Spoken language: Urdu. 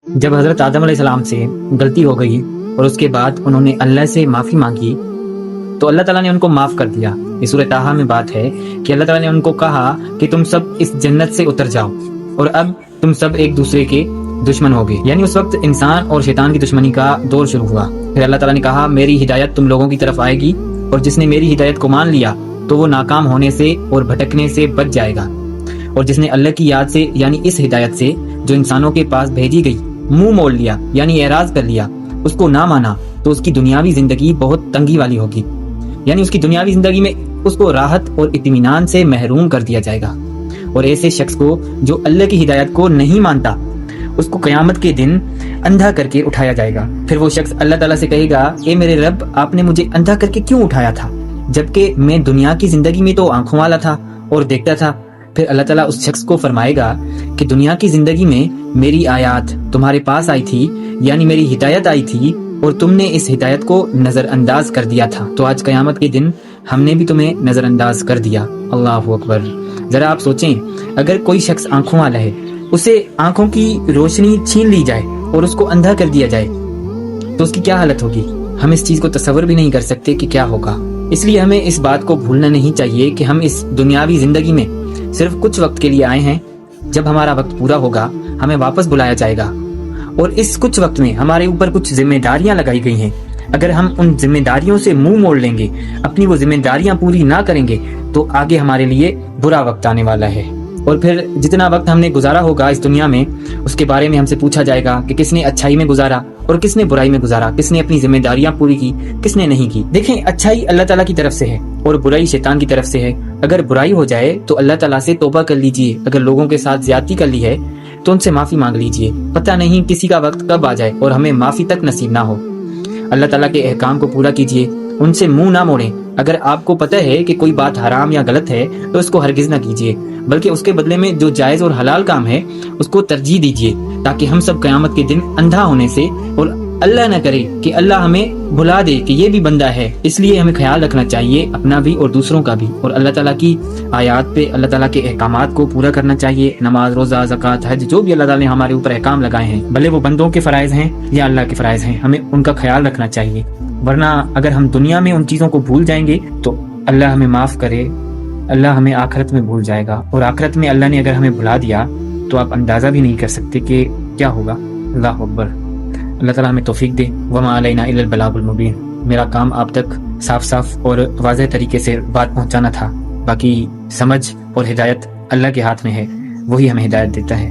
جب حضرت آدم علیہ السلام سے غلطی ہو گئی اور اس کے بعد انہوں نے اللہ سے معافی مانگی تو اللہ تعالیٰ نے ان کو معاف کر دیا۔ اس سورہ طٰہٰ میں بات ہے کہ اللہ تعالیٰ نے ان کو کہا کہ تم سب اس جنت سے اتر جاؤ اور اب تم سب ایک دوسرے کے دشمن ہو گئے، یعنی اس وقت انسان اور شیطان کی دشمنی کا دور شروع ہوا۔ پھر اللہ تعالیٰ نے کہا میری ہدایت تم لوگوں کی طرف آئے گی اور جس نے میری ہدایت کو مان لیا تو وہ ناکام ہونے سے اور بھٹکنے سے بچ جائے گا، اور جس نے اللہ کی یاد سے یعنی اس ہدایت سے جو انسانوں کے پاس بھیجی گئی منہ موڑ لیا یعنی اعراض کر لیا، اس کو نہ مانا، تو اس کی دنیاوی زندگی بہت تنگی والی ہوگی، یعنی اس کی دنیاوی زندگی میں اس کو راحت اور اطمینان سے محروم کر دیا جائے گا۔ اور ایسے شخص کو جو اللہ کی ہدایت کو نہیں مانتا اس کو قیامت کے دن اندھا کر کے اٹھایا جائے گا۔ پھر وہ شخص اللہ تعالیٰ سے کہے گا اے میرے رب، آپ نے مجھے اندھا کر کے کیوں اٹھایا تھا، جبکہ میں دنیا کی زندگی میں تو آنکھوں والا تھا اور دیکھتا تھا۔ پھر اللہ تعالیٰ اس شخص کو فرمائے گا کہ دنیا کی زندگی میں میری آیات تمہارے پاس آئی تھی، یعنی میری ہدایت آئی تھی، اور تم نے اس ہدایت کو نظر انداز کر دیا تھا، تو آج قیامت کے دن ہم نے بھی تمہیں نظر انداز کر دیا۔ اللہ اکبر۔ ذرا آپ سوچیں، اگر کوئی شخص آنکھوں والا ہے، اسے آنکھوں کی روشنی چھین لی جائے اور اس کو اندھا کر دیا جائے تو اس کی کیا حالت ہوگی؟ ہم اس چیز کو تصور بھی نہیں کر سکتے کہ کیا ہوگا۔ اس لیے ہمیں اس بات کو بھولنا نہیں چاہیے کہ ہم اس دنیاوی زندگی میں صرف کچھ وقت کے لیے آئے ہیں۔ جب ہمارا وقت پورا ہوگا ہمیں واپس بلایا جائے گا، اور اس کچھ وقت میں ہمارے اوپر کچھ ذمہ داریاں لگائی گئی ہیں۔ اگر ہم ان ذمہ داریوں سے منہ موڑ لیں گے، اپنی وہ ذمہ داریاں پوری نہ کریں گے، تو آگے ہمارے لیے برا وقت آنے والا ہے۔ اور پھر جتنا وقت ہم نے گزارا ہوگا اس دنیا میں، اس کے بارے میں ہم سے پوچھا جائے گا کہ کس نے اچھائی میں گزارا اور کس نے برائی میں گزارا، کس نے اپنی ذمہ داریاں پوری کی، کس نے نہیں کی۔ دیکھیں، اچھائی اللہ تعالیٰ کی طرف سے ہے اور برائی شیطان کی طرف سے ہے۔ اگر برائی ہو جائے تو اللہ تعالیٰ سے توبہ کر لیجئے، اگر لوگوں کے ساتھ زیادتی کر لی ہے تو ان سے معافی مانگ لیجئے، پتہ نہیں کسی کا وقت کب آ جائے اور ہمیں معافی تک نصیب نہ ہو۔ اللہ تعالیٰ کے احکام کو پورا کیجئے، ان سے منہ نہ موڑیں۔ اگر آپ کو پتہ ہے کہ کوئی بات حرام یا غلط ہے تو اس کو ہرگز نہ کیجئے، بلکہ اس کے بدلے میں جو جائز اور حلال کام ہے اس کو ترجیح دیجئے، تاکہ ہم سب قیامت کے دن اندھا ہونے سے، اور اللہ نہ کرے کہ اللہ ہمیں بھلا دے کہ یہ بھی بندہ ہے، اس لیے ہمیں خیال رکھنا چاہیے اپنا بھی اور دوسروں کا بھی، اور اللہ تعالیٰ کی آیات پہ، اللہ تعالیٰ کے احکامات کو پورا کرنا چاہیے۔ نماز، روزہ، زکوٰۃ، حج، جو بھی اللہ تعالیٰ نے ہمارے اوپر احکام لگائے ہیں، بھلے وہ بندوں کے فرائض ہیں یا اللہ کے فرائض ہیں، ہمیں ان کا خیال رکھنا چاہیے، ورنہ اگر ہم دنیا میں ان چیزوں کو بھول جائیں گے تو اللہ ہمیں معاف کرے، اللہ ہمیں آخرت میں بھول جائے گا، اور آخرت میں اللہ نے اگر ہمیں بھلا دیا تو آپ اندازہ بھی نہیں کر سکتے کہ کیا ہوگا۔ اللہ اکبر۔ اللہ تعالیٰ ہمیں توفیق دے۔ وما علینا الا البلاغ المبین۔ میرا کام آپ تک صاف صاف اور واضح طریقے سے بات پہنچانا تھا، باقی سمجھ اور ہدایت اللہ کے ہاتھ میں ہے، وہی ہمیں ہدایت دیتا ہے۔